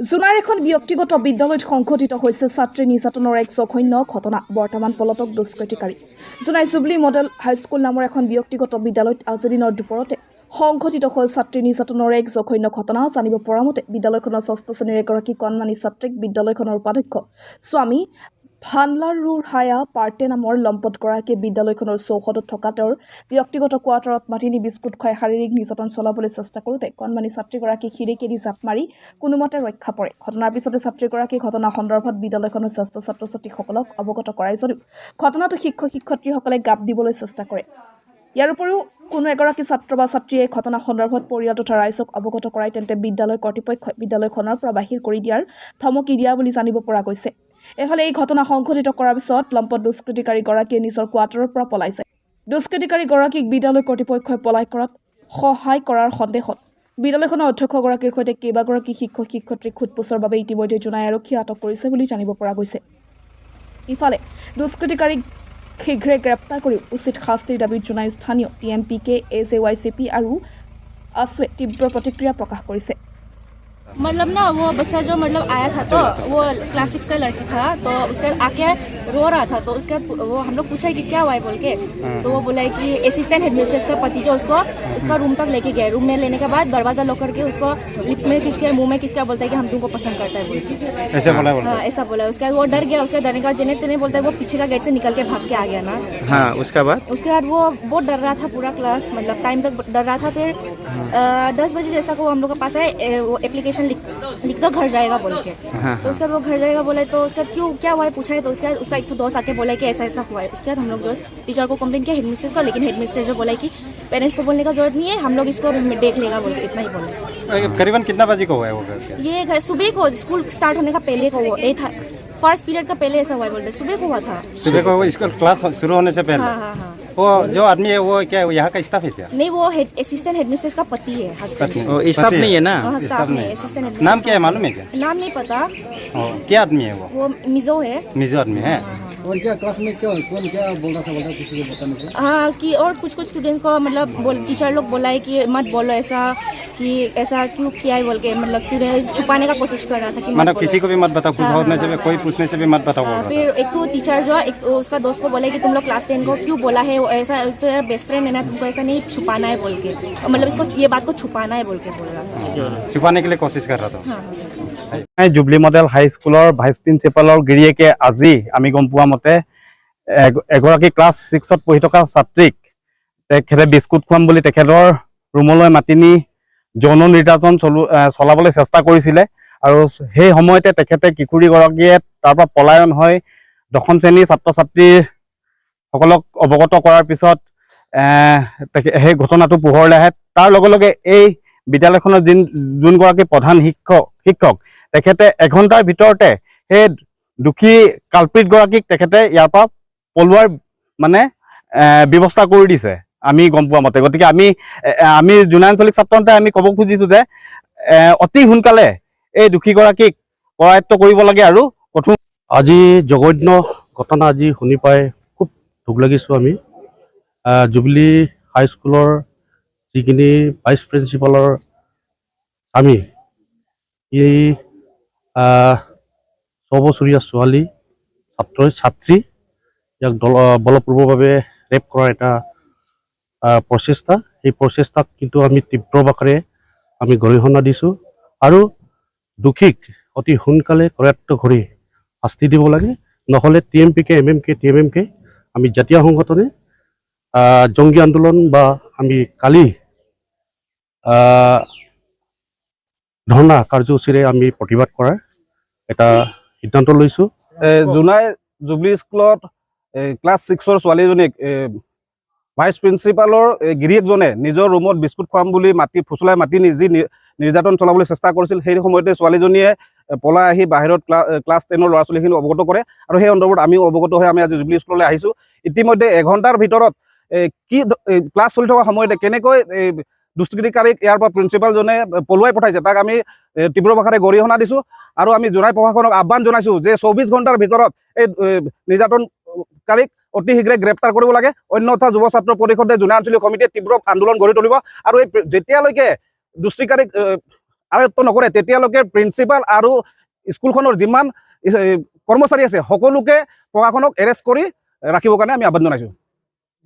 জুনাইৰ এখন ব্যক্তিগত বিদ্যালয়ত সংঘটিত হৈছে ছাত্ৰী নিৰ্যাতনৰ এক জঘন্য ঘটনা। বৰ্তমান পলাতক দুষ্কৃতিকাৰী। জুনাই জুবলি মডেল হাইস্কুল নামৰ এখন ব্যক্তিগত বিদ্যালয়ত আজিৰ দিনৰ দুপৰতে সংঘটিত হ'ল ছাত্ৰী নিৰ্যাতনৰ এক জঘন্য ঘটনা। জানিব পৰা মতে বিদ্যালয়খনৰ 6ষ্ঠ শ্ৰেণীৰ এগৰাকী কণমানি ছাত্ৰীক বিদ্যালয়খনৰ উপাধ্যক্ষ স্বামী ভানলাৰুৰ হায়া পাৰ্টে নামৰ লম্পটগৰাকীয়ে বিদ্যালয়খনৰ চৌহদত থকা তেওঁৰ ব্যক্তিগত কোৱাৰ্টাৰত মাতি নি বিস্কুট খুৱাই শাৰীৰিক নিৰ্যাতন চলাবলৈ চেষ্টা কৰোঁতে কণমানি ছাত্ৰীগৰাকী খিৰিকীয়েদি জাপ মাৰি কোনোমতে ৰক্ষা পৰে। ঘটনাৰ পিছতে ছাত্ৰীগৰাকী ঘটনা সন্দৰ্ভত বিদ্যালয়খনৰ জ্যেষ্ঠ ছাত্ৰ ছাত্ৰীসকলক অৱগত কৰাই যদিও ঘটনাটো শিক্ষক শিক্ষয়িত্ৰীসকলে গাপ দিবলৈ চেষ্টা কৰে। ইয়াৰ উপৰিও কোনো এগৰাকী ছাত্ৰ বা ছাত্ৰীয়ে ঘটনা সন্দৰ্ভত পৰিয়াল তথা ৰাইজক অৱগত কৰাই তেন্তে বিদ্যালয় কৰ্তৃপক্ষই বিদ্যালয়খনৰ পৰা বাহিৰ কৰি দিয়াৰ ধমকি দিয়া বুলি জানিব পৰা গৈছে। এফালে এই ঘটনা সংঘটিত কৰাৰ পিছত লম্পট দুষ্কৃতিকাৰীগৰাকীয়ে নিজৰ কোৱাৰ্টাৰৰ পৰা পলাইছে। দুষ্কৃতিকাৰীগৰাকীক বিদ্যালয় কৰ্তৃপক্ষই পলাই কৰাত সহায় কৰাৰ সন্দেহত বিদ্যালয়খনৰ অধ্যক্ষগৰাকীৰ সৈতে কেইবাগৰাকী শিক্ষক শিক্ষয়িত্ৰীক সোধপোছৰ বাবে ইতিমধ্যে জোনাই আৰক্ষীয়ে আটক কৰিছে বুলি জানিব পৰা গৈছে। ইফালে দুষ্কৃতিকাৰীক শীঘ্ৰে গ্ৰেপ্তাৰ কৰি উচিত শাস্তিৰ দাবীত জোনাই স্থানীয় TMPK AJYCP আৰু ASUৱে তীব্ৰ প্ৰতিক্ৰিয়া প্ৰকাশ কৰিছে। मतलब ना वो बच्चा जो मतलब आया था तो वो क्लास 6 का लड़का था, तो उसका आके रो रहा था, तो उसका वो हम लोग पूछा कि क्या हुआ है बोल के, तो वो बोला कि असिस्टेंट हेडमिस्ट्रेस का पति जो उसका रूम तक लेके गया। रूम में लेने के बाद दरवाजा लॉक करके उसको लिप्स में किसके मुंह में किसका बोलता है कि हम तुमको पसंद करता है बोल के ऐसा बोला। हाँ ऐसा बोला। उसके बाद वो डर गया। उसके डरने का जने तेने बोलता है वो पीछे का गेट से निकल के भाग के आ गया ना। हाँ उसके बाद वो बहुत डर रहा था। पूरा क्लास मतलब टाइम तक डर रहा था। फिर 10 बजे जैसा को हम लोग के पास है वो एप्लीकेशन लिख दो घर जाएगा बोल के। हाँ। तो उसके बाद वो घर जाएगा बोले, तो उसका क्यों क्या हुआ है पूछा है, तो उसका एक तो दोस्त आके बोला कि ऐसा ऐसा हुआ है। उसके बाद हम लोग जो टीचर को कंप्लेंट किया हेडमिस्ट्रेस को, लेकिन हेडमिस्ट्रेस जो बोला कि पेरेंट्स को बोलने का जरूरत नहीं है, हम लोग इसको देख लेगा बोल के इतना ही बोले। करीबन कितना बजे को हुआ है वो? ये सुबह को स्कूल स्टार्ट होने का पहले को वो फर्स्ट पीरियड का पहले ऐसा हुआ है बोलते। सुबह को हुआ था। सुबह को स्कूल क्लास शुरू होने से पहले? हाँ हाँ हाँ। वो जो आदमी है वो क्या यहाँ का स्टाफ है क्या? नहीं वो असिस्टेंट हेडमिस्ट्रेस का पति है, हस्बैंड। स्टाफ नहीं है ना? स्टाफ नहीं, असिस्टेंट। नाम क्या है मालूम है क्या? नाम नहीं पता। क्या आदमी है वो? मिजो है। मिजो आदमी है। और क्या क्लास में क्या बोल रहा था किसी को बताने को? हाँ कि और कुछ स्टूडेंट्स को मतलब टीचर लोग बोला है कि मत बोलो ऐसा, कि ऐसा क्यों किया है बोल के, मतलब स्टूडेंट छुपाने का कोशिश कर रहा था कि मतलब किसी को भी मत बताओ, कुछ होने से भी कोई पूछने से भी मत बताओ। फिर एक तो टीचर जो एक तो उसका दोस्त को बोला कि तुम लोग क्लास 10 को क्यों बोला है ऐसा, तो यार बेस्ट फ्रेंड है ना, तुमको ऐसा नहीं छुपाना है बोल के, मतलब इसको ये बात को छुपाना है बोल के बोल रहा था। छुपाने के लिए कोशिश कर रहा था। জুবলি মডেল হাইস্কুলৰ ভাইচ প্ৰিন্সিপালৰ গিৰিয়েকে আজি আমি গম পোৱা মতে এগৰাকী ক্লাছ 6ত পঢ়ি থকা ছাত্ৰীক তেখেতে বিস্কুট খুৱাম বুলি তেখেতৰ ৰুমলৈ মাতি নি যৌন নিৰ্যাতন চলাবলৈ চেষ্টা কৰিছিলে। আৰু সেই সময়তে তেখেতে কিশোৰীগৰাকীয়ে তাৰ পৰা পলায়ন হয় 10ম শ্ৰেণীৰ ছাত্ৰ ছাত্ৰীসকলক অৱগত কৰাৰ পিছত সেই ঘটনাটো পোহৰলৈ আহে। তাৰ লগে লগে এই বিদ্যালয়খনৰ যোনগৰাকী প্ৰধান শিক্ষক তেখেতে এঘণ্টাৰ ভিতৰতে সেই দুখী কালপিতগৰাকীক তেখেতে ইয়াৰ পৰা পলোৱাৰ মানে ব্যৱস্থা কৰি দিছে আমি গম পোৱা মতে। গতিকে আমি জোনাঞ্চলিক ছাত্ৰন্তে আমি ক'ব খুজিছোঁ যে অতি সোনকালে এই দুখীগৰাকীক কৰায়ত্ব কৰিব লাগে আৰু কঠোৰ। আজি জঘন্য ঘটনা আজি শুনি পাই খুব দুখ লাগিছোঁ। আমি জুবলি হাইস্কুলৰ যিখিনি ভাইচ প্ৰিন্সিপালৰ আমি এই 6 বছৰীয়া ছোৱালী ছাত্ৰী ইয়াক বলপূৰ্বকভাৱে ৰেপ কৰাৰ এটা প্ৰচেষ্টা, সেই প্ৰচেষ্টাক কিন্তু আমি তীব্ৰ ভাষাৰে আমি গৰিহণা দিছোঁ আৰু দোষীক অতি সোনকালে কৰায়ত্ব কৰি শাস্তি দিব লাগে। নহ'লে TMPK TMMK আমি জাতীয় সংগঠনে জংগী আন্দোলন বা আমি কালি ধৰ্ণা কাৰ্যসূচীৰে আমি প্ৰতিবাদ কৰাৰ এটা সিদ্ধান্ত লৈছোঁ। জোনাই জুবলি স্কুলত ক্লাছ 6ৰ ছোৱালীজনীক ভাইচ প্ৰিন্সিপালৰ গিৰিয়েকজনে নিজৰ ৰুমত বিস্কুট খুৱাম বুলি ফুচুলাই মাতি যি নিৰ্যাতন চলাবলৈ চেষ্টা কৰিছিল, সেই সময়তে ছোৱালীজনীয়ে পলাই আহি বাহিৰত ক্লাছ 10ৰ ল'ৰা ছোৱালীখিনি অৱগত কৰে। আৰু সেই সন্দৰ্ভত আমিও অৱগত হৈ আমি আজি জুবলি স্কুললৈ আহিছোঁ। ইতিমধ্যে এঘণ্টাৰ ভিতৰত কি ক্লাছ চলি থকা সময়তে কেনেকৈ দুষ্কৃতিকাৰীক ইয়াৰ পৰা প্ৰিন্সিপালজনে পলুৱাই পঠাইছে তাক আমি তীব্ৰ ভাষাৰে গৰিহণা দিছোঁ। আৰু আমি জোনাই প্ৰশাসনক আহ্বান জনাইছোঁ যে 24 ঘণ্টাৰ ভিতৰত এই নিৰ্যাতনকাৰীক অতি শীঘ্ৰে গ্ৰেপ্তাৰ কৰিব লাগে, অন্যথা যুৱ ছাত্ৰ পৰিষদে জোনাই আঞ্চলিক সমিতিয়ে তীব্ৰ আন্দোলন গঢ়ি তুলিব। আৰু এই যেতিয়ালৈকে দুষ্কৃতিকাৰীক আয়ত্ব নকৰে তেতিয়ালৈকে প্ৰিন্সিপাল আৰু স্কুলখনৰ যিমান কৰ্মচাৰী আছে সকলোকে প্ৰশাসনক এৰেষ্ট কৰি ৰাখিবৰ কাৰণে আমি আহ্বান জনাইছোঁ।